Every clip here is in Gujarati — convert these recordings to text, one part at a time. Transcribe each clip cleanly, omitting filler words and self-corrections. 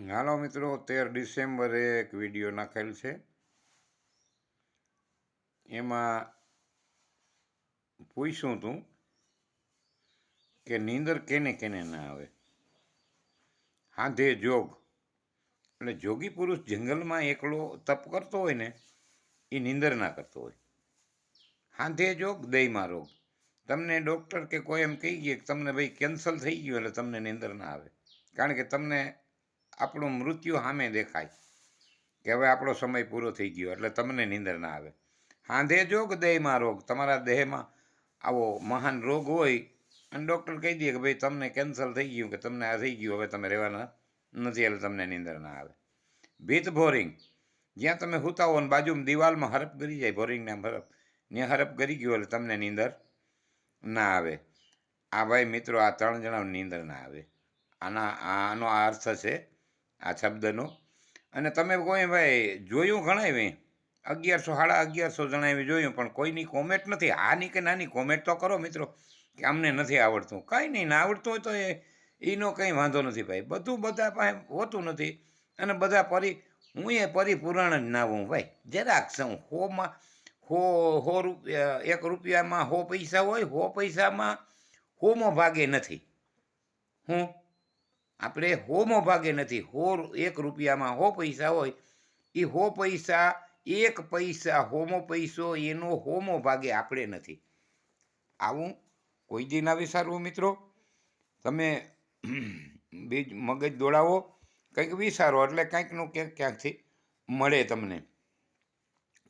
હાલો મિત્રો, 13 ડિસેમ્બરે એક વિડીયો નાખેલ છે. એમાં પૂછ્યું તું કે નીંદર કેને કેને ના આવે. હાંધે જોગ એટલે જોગી પુરુષ જંગલમાં એકલો તપ કરતો હોય ને એ નીંદર ના કરતો હોય. હાંધે જોગ દહીંમાં રોગ. તમને ડૉક્ટર કે કોઈ એમ કહી ગયે કે તમને ભાઈ કેન્સલ થઈ ગયું એટલે તમને નીંદર ના આવે, કારણ કે તમને આપણું મૃત્યુ સામે દેખાય કે હવે આપણો સમય પૂરો થઈ ગયો એટલે તમને નીંદર ના આવે. હાંધે જોગ દેહમાં રોગ. તમારા દેહમાં આવો મહાન રોગ હોય અને ડૉક્ટર કહી દે કે ભાઈ તમને કેન્સલ થઈ ગયું, કે તમને આ થઈ ગયું, હવે તમે રહેવાના નથી, એટલે તમને નીંદર ના આવે. ભીત ભોરિંગ. જ્યાં તમે સૂતા હો ને બાજુમાં દિવાલમાં હરપ ગરી જાય, ભોરિંગને આમ હરપ, ત્યાં હરપ ગરી ગયો એટલે તમને નીંદર ના આવે. આ ભાઈ મિત્રો, આ 3 જણા નીંદર ના આવે. આનો આ અર્થ છે આ શબ્દનો. અને તમે કોઈ ભાઈ જોયું ઘણાય મેં 1100 સાડા 1100 જણાએ જોયું, પણ કોઈની કોમેન્ટ નથી. આની કે નાની કોમેન્ટ તો કરો મિત્રો કે અમને નથી આવડતું. કંઈ નહીં, ના આવડતું હોય તો એનો કંઈ વાંધો નથી ભાઈ. બધું બધા પાસે હોતું નથી. અને બધા હું પરિપૂર્ણ જ ના હોઉં ભાઈ, જરાક છું. સો રૂપિયા, 1 રૂપિયામાં 100 પૈસા હોય, 100 પૈસામાં 100મો ભાગે નથી. આપણે 100મો ભાગે નથી. 1 રૂપિયામાં 100 પૈસા હોય, એ 100 પૈસા, 1 પૈસા 100મો પૈસો એનો 100મો ભાગે આપણે નથી. આવું કોઈ દી ના વિચારવું મિત્રો. તમે મગજ દોડાવો, કંઈક વિચારો એટલે કંઈકનું ક્યાંકથી મળે તમને.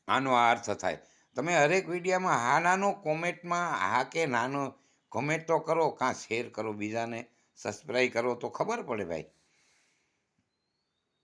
આનો આ અર્થ થાય. તમે હરેક વિડીયોમાં હા નાનો કોમેન્ટમાં હા કે નાનો કોમેન્ટ તો કરો, કાં શેર કરો, બીજાને સબસ્ક્રાઈબ કરો તો ખબર પડે ભાઈ.